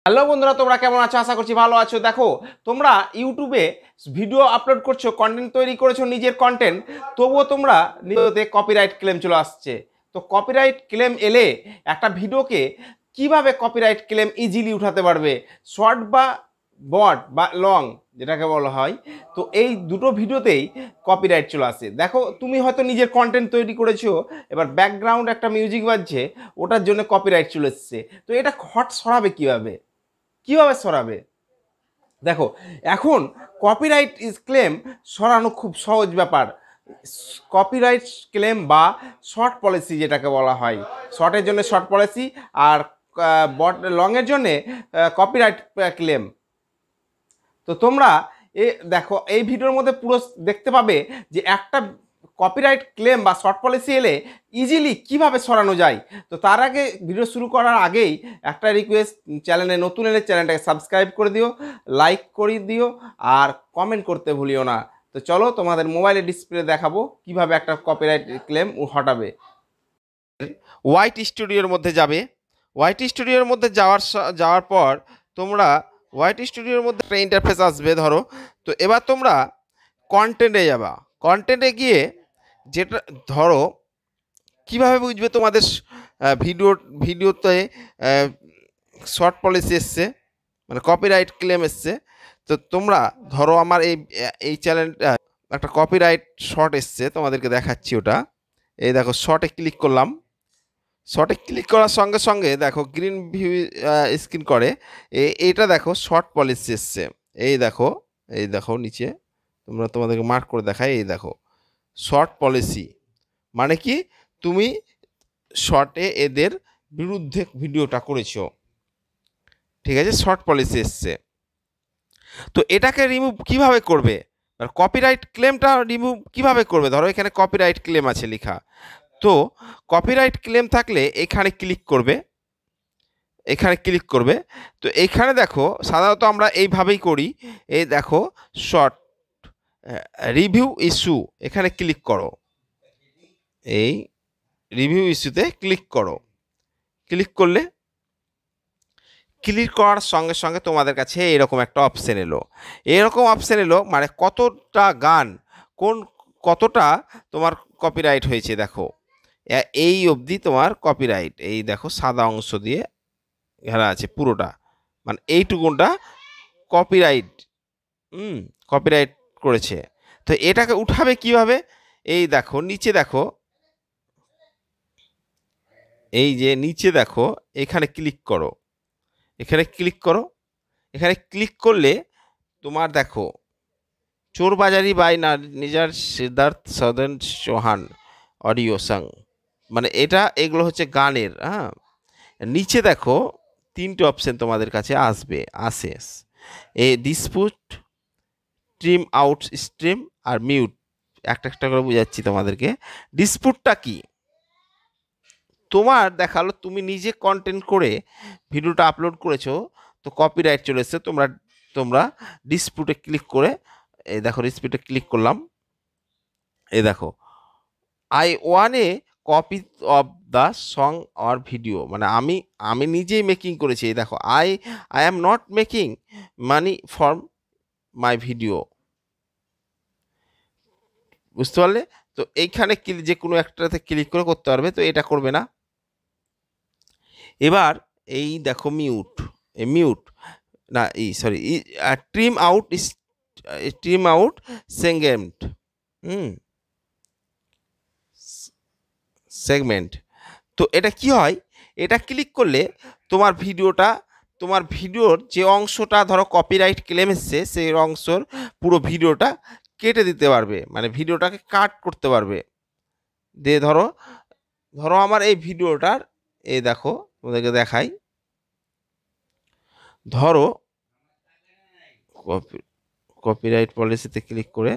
Hello বন্ধুরা, তোমরা কেমন আছো? আশা করছি ভালো আছো। দেখো, তোমরা ইউটিউবে ভিডিও আপলোড করছো, কন্টেন্ট তৈরি করেছো, নিজের কন্টেন্ট, তবুও তোমরা ভিডিওতে কপিরাইট ক্লেম চলে আসছে। তো কপিরাইট ক্লেম এলে একটা ভিডিওকে কিভাবে কপিরাইট ক্লেম ইজিলি উঠাতে পারবে, শর্ট বা বট বা লং যেটাকে বলা হয়, তো এই দুটো ভিডিওতেই কপিরাইট চলে আসে। দেখো, তুমি হয়তো নিজের কন্টেন্ট তৈরি করেছো, এবার ব্যাকগ্রাউন্ড একটা মিউজিক বাজছে, ওটার জন্য কপিরাইট চলে এসছে। তো এটা হট সরাবে কিভাবে সরাবে? দেখো, এখন কপিরাইট ক্লেম সরানো খুব সহজ ব্যাপার। কপিরাইট ক্লেম বা শর্ট পলিসি যেটাকে বলা হয়, শর্টের জন্য শর্ট পলিসি, আর বট লংয়ের জন্যে কপিরাইট ক্লেম। তো তোমরা দেখো, এই ভিডিওর মধ্যে পুরো দেখতে পাবে যে একটা কপিরাইট ক্লেম বা শর্ট পলিসি এলে ইজিলি কিভাবে সরানো যায়। তো তার আগে, ভিডিও শুরু করার আগেই একটা রিকোয়েস্ট, চ্যানেলে নতুন এলে চ্যানেলটাকে সাবস্ক্রাইব করে দিও, লাইক করে দিও, আর কমেন্ট করতে ভুলিও না। তো চলো, তোমাদের মোবাইলে ডিসপ্লে দেখাবো কিভাবে একটা কপিরাইট ক্লেম হটাবে। ওয়াইটি স্টুডিওর মধ্যে যাবে। ওয়াইটি স্টুডিওর মধ্যে যাওয়ার পর তোমরা ওয়াইটি স্টুডিওর মধ্যে একটা ইন্টারফেস আসবে ধরো। তো এবার তোমরা কন্টেন্টে যাবা। কন্টেন্টে গিয়ে যেটা ধরো, কিভাবে বুঝবে তোমাদের ভিডিওতে শর্ট পলিসি এসছে, মানে কপিরাইট ক্লেম এসছে। তো তোমরা ধরো, আমার এই চ্যানেলটা একটা কপিরাইট শর্ট এসছে, তোমাদেরকে দেখাচ্ছি ওটা। এই দেখো, শর্টে ক্লিক করলাম। শর্টে ক্লিক করার সঙ্গে সঙ্গে দেখো গ্রিন ভিউ স্ক্রিন করে। এইটা দেখো, শর্ট পলিসি এসছে। এই দেখো নিচে, তোমাদেরকে মার্ক করে দেখাই। এই দেখো, শর্ট পলিসি মানে কি, তুমি শর্টে এদের বিরুদ্ধে ভিডিওটা করেছো, ঠিক আছে, শর্ট পলিসি এসছে। তো এটাকে রিমুভ কিভাবে করবে, কপিরাইট ক্লেমটা রিমুভ কিভাবে করবে? ধরো, এখানে কপিরাইট ক্লেম আছে লেখা। তো কপিরাইট ক্লেম থাকলে এখানে ক্লিক করবে, তো এখানে দেখো, সাধারণত আমরা এইভাবেই করি। এই দেখো, শর্ট রিভিউ ইস্যু, এখানে ক্লিক করো। এই রিভিউ ইস্যুতে ক্লিক করো। ক্লিক করার সঙ্গে সঙ্গে তোমাদের কাছে এরকম একটা অপশান এলো। মানে কতটা গান, কতটা তোমার কপিরাইট হয়েছে দেখো। এই অবধি তোমার কপিরাইট, এই দেখো সাদা অংশ দিয়ে ঘেরা আছে পুরোটা, মানে এইটুকুনটা কপিরাইট কপিরাইট করেছে। তো এটাকে উঠাবে কিভাবে? এই দেখো নিচে দেখো, এই যে নিচে দেখো, এখানে ক্লিক করো। এখানে ক্লিক করলে তোমার দেখো, চোরবাজারি বাই নিজার সিদ্ধার্থ সদন চৌহান অডিও সং, মানে এগুলো হচ্ছে গানের। হ্যাঁ, নিচে দেখো তিনটে অপশন তোমাদের কাছে আসে। ডিসপুট, ট্রিম আউট স্ট্রিম আর মিউট। একটা করে বুঝাচ্ছি তোমাদেরকে। ডিসপুটটা কি? তোমার দেখালো, তুমি নিজে কন্টেন্ট করে ভিডিওটা আপলোড করেছো, তো কপিরাইট চলে এসছে। তোমরা ডিসপুটে ক্লিক করে, এই দেখো ডিসপুটে ক্লিক করলাম। এই দেখো, I one A copy of the song or video, মানে আমি নিজেই মেকিং করেছি। এই দেখো, I am not making money for my video. বুঝতে পারলে? তো এইখানে যে কোনো একটাতে ক্লিক করে করতে পারবে, তো এটা করবে না। এবার এই দেখো, মিউট না, sorry, trim out segment, segment. তো এটা কি হয়? এটা ক্লিক করলে তোমার ভিডিওর যে অংশটা ধরো কপিরাইট ক্লেম এসছে, সেই অংশর পুরো ভিডিওটা কেটে দিতে পারবে, মানে ভিডিওটাকে কাট করতে পারবে। দিয়ে ধরো আমার এই ভিডিওটার, এই দেখো তোমাদেরকে দেখাই। ধরো, কপিরাইট পলিসিতে ক্লিক করে,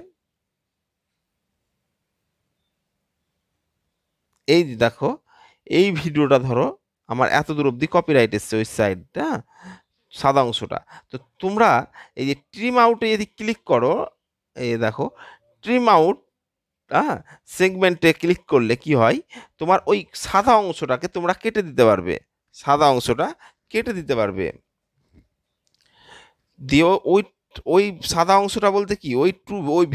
এই দেখো, এই ভিডিওটা ধরো আমার এত দূর অব্দি কপিরাইট এসছে, ওই সাইডটা, সাদা অংশটা। তো তোমরা এই যে ট্রিম আউটে যদি ক্লিক করো, এই দেখো ট্রিম আউট সেগমেন্টে ক্লিক করলে কি হয়, তোমার ওই সাদা অংশটাকে তোমরা কেটে দিতে পারবে। দিয়ে ওই ওই সাদা অংশটা বলতে কি ওই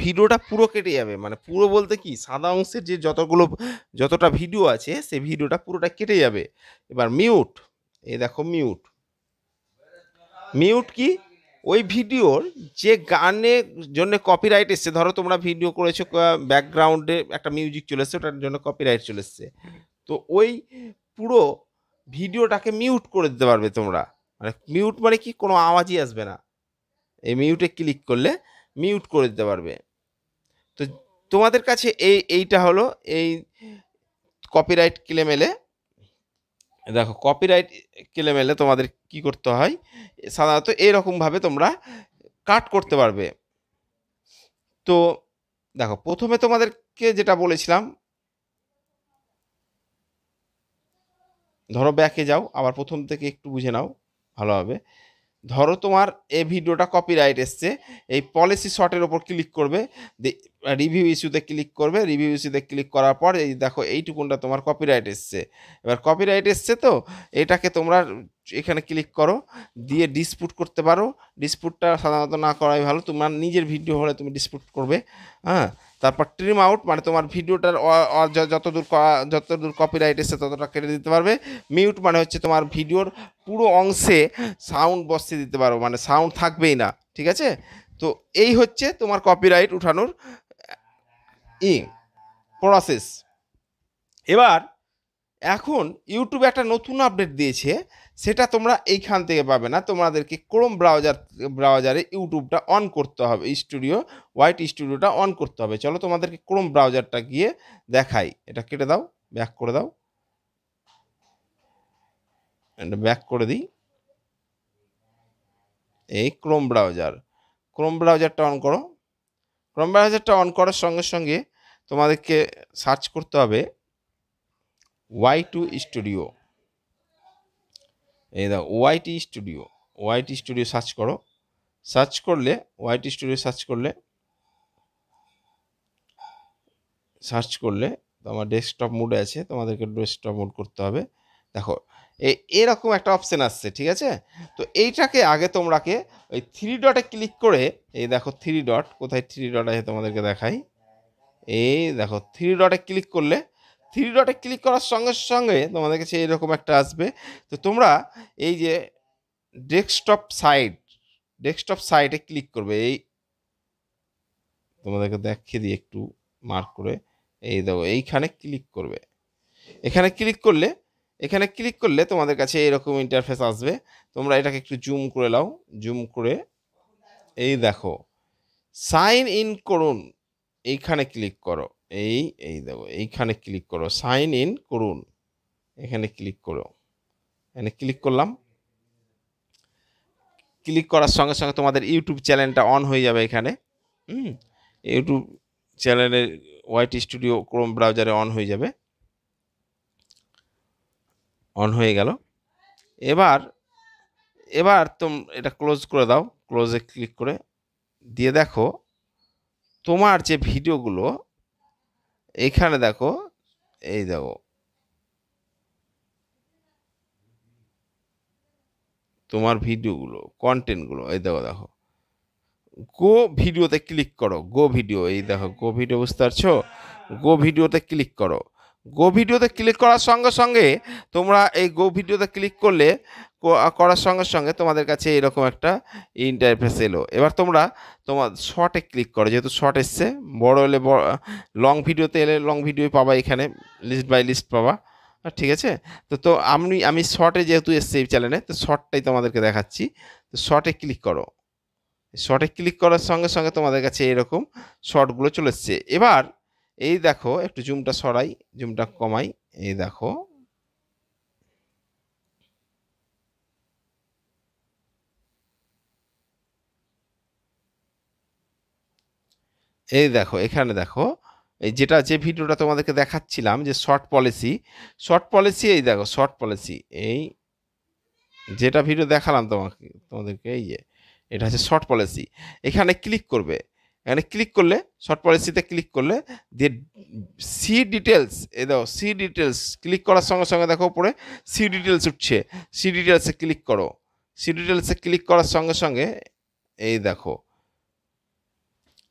ভিডিওটা পুরো কেটে যাবে, মানে পুরো বলতে কি সাদা অংশের যে যতটা ভিডিও আছে সেই ভিডিওটা পুরোটা কেটে যাবে। এবার মিউট, এই দেখো মিউট। মিউট কি, ওই ভিডিওর যে গানের জন্য কপিরাইট এসছে, ধরো তোমরা ভিডিও করেছো, ব্যাকগ্রাউন্ডে একটা মিউজিক চলে এসছে, ওটার জন্য কপিরাইট চলে এসছে, তো ওই পুরো ভিডিওটাকে মিউট করে দিতে পারবে তোমরা। মানে মিউট মানে কি, কোনো আওয়াজই আসবে না, এই মিউটে ক্লিক করলে মিউট করে দিতে পারবে। তো তোমাদের কাছে এইটা হলো এই কপিরাইট ক্লেম এলে। দেখো কপিরাইট ক্লেম এলে তোমাদের কি করতে হয়, সাধারণত এরকমভাবে তোমরা কাট করতে পারবে। তো দেখো প্রথমে তোমাদেরকে যেটা বলেছিলাম, ধরো ব্যাকে যাও, আবার প্রথম থেকে একটু বুঝে নাও ভালোভাবে। ধরো তোমার এই ভিডিওটা কপিরাইট এসছে, এই পলিসি শর্টের ওপর ক্লিক করবে, রিভিউ ইস্যুতে ক্লিক করবে, রিভিউ ইস্যুতে ক্লিক করার পর এই দেখো এইটুকুনটা তোমার কপিরাইট এসছে। এবার কপিরাইট এসছে তো এটাকে তোমরা এখানে ক্লিক করো, দিয়ে ডিসপুট করতে পারো। ডিসপুটটা সাধারণত না করাই ভালো, তোমার নিজের ভিডিও হলে তুমি ডিসপুট করবে। হ্যাঁ, তারপর ট্রিম আউট, মানে তোমার ভিডিওটার যতদূর কপিরাইট এসছে ততটা কেটে দিতে পারবে। মিউট মানে হচ্ছে তোমার ভিডিওর পুরো অংশে সাউন্ড বসিয়ে দিতে পারো, মানে সাউন্ড থাকবেই না, ঠিক আছে। তো এই হচ্ছে তোমার কপিরাইট উঠানোর প্রসেস। এবার এখন ইউটিউবে একটা নতুন আপডেট দিয়েছে, সেটা তোমরা এইখান থেকে পাবে না, তোমাদেরকে ক্রোম ব্রাউজারে ইউটিউবটা অন করতে হবে, ওয়াইট স্টুডিওটা অন করতে হবে। চলো তোমাদেরকে ক্রোম ব্রাউজারটা গিয়ে দেখাই। এটা কেটে দাও, ব্যাক করে দাও, এটা ব্যাক করে দিই। এই ক্রোম ব্রাউজারটা অন করো। ক্রোম ব্রাউজারটা অন করার সঙ্গে সঙ্গে তোমাদেরকে সার্চ করতে হবে Y2 স্টুডিও। এই দাও ওয়াইটি স্টুডিও সার্চ করো। সার্চ করলে ওয়াইটি স্টুডিও সার্চ করলে তোমার ডেস্কটপ মোডে আছে, তোমাদেরকে ডেস্কটপ মোড করতে হবে। দেখো এরকম একটা অপশান আসছে, ঠিক আছে। তো এইটাকে আগে তোমরাকে ওই 3 ডটে ক্লিক করে, এই দেখো 3 ডট, কোথায় 3 ডট আছে তোমাদেরকে দেখাই। এই দেখো 3 ডটে ক্লিক করলে, 3 ডটে ক্লিক করার সঙ্গে সঙ্গে তোমাদের কাছে এরকম একটা আসবে। তো তোমরা এই যে ডেস্কটপ সাইটে ক্লিক করবে। এই তোমাদেরকে দেখিয়ে দিই একটু মার্ক করে, এই দেখো এইখানে ক্লিক করবে। এখানে ক্লিক করলে তোমাদের কাছে এরকম ইন্টারফেস আসবে। তোমরা এটাকে একটু জুম করে নাও, জুম করে এই দেখো সাইন ইন করুন, এইখানে ক্লিক করো। এই দেখো এইখানে ক্লিক করো, সাইন ইন করুন, এখানে ক্লিক করো। এখানে ক্লিক করলাম। ক্লিক করার সঙ্গে সঙ্গে তোমাদের ইউটিউব চ্যানেলটা অন হয়ে যাবে। এখানে ইউটিউব চ্যানেলে ওয়াইটি স্টুডিও ক্রোম ব্রাউজারে অন হয়ে যাবে, অন হয়ে গেল। এবার এটা ক্লোজ করে দাও, ক্লোজে ক্লিক করে দিয়ে দেখো তোমার যে ভিডিওগুলো এখানে দেখো, এই দেখো তোমার ভিডিওগুলো, কন্টেন্টগুলো, এই দেখো গো ভিডিওতে ক্লিক করো, গো ভিডিও, এই দেখো গো ভিডিও, বুঝতে পারছো? গো ভিডিওতে ক্লিক করো। গো ভিডিওতে ক্লিক করার সঙ্গে সঙ্গে তোমরা এই গো ভিডিওতে ক্লিক করলে, করার সঙ্গে সঙ্গে তোমাদের কাছে এরকম একটা ইন্টারফেস এলো। এবার তোমার শর্টে ক্লিক করো, যেহেতু শর্ট এসছে। বড় হলে লং ভিডিওতে এলে লং ভিডিও পাবা, এখানে লিস্ট বাই লিস্ট পাবা, ঠিক আছে। তো আমি শর্টে যেহেতু এসছে এই চ্যানেলে, তো শর্টটাই তোমাদেরকে দেখাচ্ছি। তো শর্টে ক্লিক করো। শর্টে ক্লিক করার সঙ্গে সঙ্গে তোমাদের কাছে এরকম শর্টগুলো চলে এসছে। এবার এই দেখো একটু জুমটা সরাই, জুমটা কমাই, এই দেখো এখানে দেখো এই যে ভিডিওটা তোমাদেরকে দেখাচ্ছিলাম যে শর্ট পলিসি, এই দেখো শর্ট পলিসি, এই যেটা ভিডিও দেখালাম তোমাদেরকে, এই যে এটা হচ্ছে শর্ট পলিসি। এখানে ক্লিক করবে। এখানে ক্লিক করলে, শর্ট পলিসিতে ক্লিক করলে দিয়ে সি ডিটেলস, এই দেখো সি ডিটেলস ক্লিক করার সঙ্গে সঙ্গে দেখো উপরে সি ডিটেলস উঠছে। সি ডিটেলসে ক্লিক করো। সি ডিটেলসে ক্লিক করার সঙ্গে সঙ্গে এই দেখো,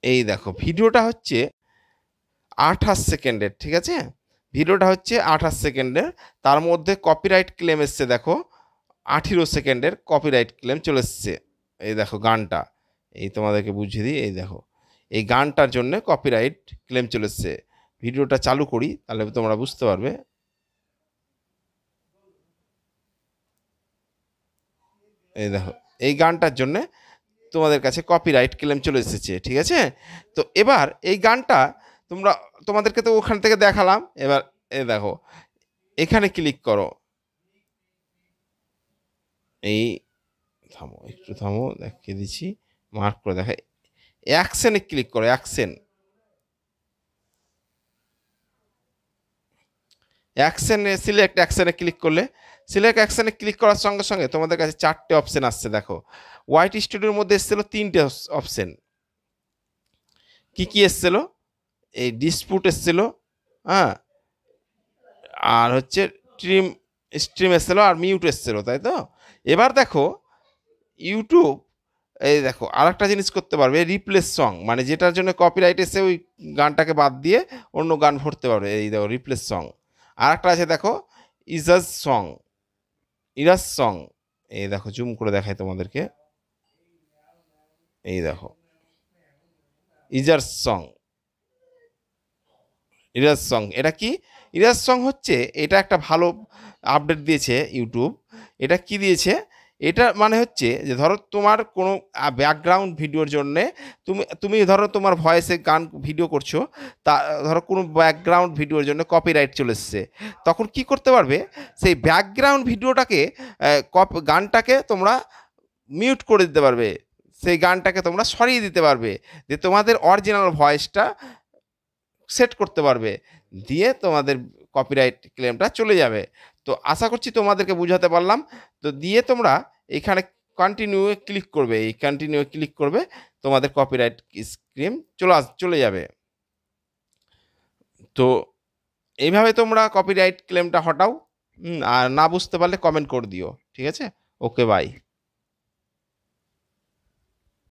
এই দেখো ভিডিওটা হচ্ছে 28 সেকেন্ডের, ঠিক আছে, ভিডিওটা হচ্ছে 28 সেকেন্ডের, তার মধ্যে কপিরাইট ক্লেম এসছে দেখো 18 সেকেন্ডের কপিরাইট ক্লেম চলে এসছে। এই দেখো গানটা, এই তোমাদেরকে বুঝিয়ে দিই, এই দেখো এই গানটার জন্য কপিরাইট ক্লেম চলে এসছে। ভিডিওটা চালু করি তাহলে তোমরা বুঝতে পারবে। এই দেখো এই গানটার জন্য তোমাদের কাছে কপিরাইট ক্লেম চলে এসেছে, ঠিক আছে। তো এবার এই গানটা তোমাদেরকে তো ওখান থেকে দেখালাম, এবার এই দেখো এখানে ক্লিক করো, এই থামো একটু থামো, দেখিয়ে দিচ্ছি, মার্ক করে দেখাই, অ্যাকশনে ক্লিক করো, সিলেক্ট অ্যাকশনে ক্লিক করলে, সিলেক্ট অ্যাকশনে ক্লিক করার সঙ্গে সঙ্গে তোমাদের কাছে 4টে অপশন আসছে দেখো। হোয়াইট স্টুডিওর মধ্যে এসেছিল 3টে অপশন, কি এসেছিল, এই ডিসপুট এসেছিল, হ্যাঁ, আর হচ্ছে স্ট্রিম এসেছিল, আর মিউট এসেছিল, তাই তো। এবার দেখো ইউটিউব, এই দেখো আরেকটা জিনিস করতে পারবে, রিপ্লেস সং, মানে যেটার জন্য কপিরাইট এসে ওই গানটাকে বাদ দিয়ে অন্য গান ভরতে পারবে, এই দেখো রিপ্লেস সং। আর একটা আছে দেখো ইরাজ সং, এই দেখো জুম করে দেখাই তোমাদেরকে, এই দেখো ইরাজ সং, এটা কি, ইরাজ সং হচ্ছে, এটা একটা ভালো আপডেট দিয়েছে ইউটিউব। এটা কি দিয়েছে, এটা মানে হচ্ছে যে ধরো তোমার কোনো ব্যাকগ্রাউন্ড ভিডিওর জন্যে, তুমি ধরো তোমার ভয়েসে গান ভিডিও করছো, তা ধরো কোনো ব্যাকগ্রাউন্ড ভিডিওর জন্য কপিরাইট চলে এসছে, তখন কি করতে পারবে, সেই ব্যাকগ্রাউন্ড ভিডিওটাকে গানটাকে তোমরা মিউট করে দিতে পারবে, সেই গানটাকে তোমরা সরিয়ে দিতে পারবে, যে তোমাদের অরিজিনাল ভয়েসটা সেট করতে পারবে, দিয়ে তোমাদের কপিরাইট ক্লেমটা চলে যাবে। তো আশা করছি তোমাদেরকে বুঝাতে পারলাম। তো দিয়ে তোমরা এখানে কন্টিনিউ ক্লিক করবে, এই কন্টিনিউ ক্লিক করবে, তোমাদের কপিরাইট ক্লেম চলে যাবে। তো এইভাবে তোমরা কপিরাইট ক্লেমটা হটাও। আর না বুঝতে পারলে কমেন্ট করে দিও, ঠিক আছে। ওকে, বাই।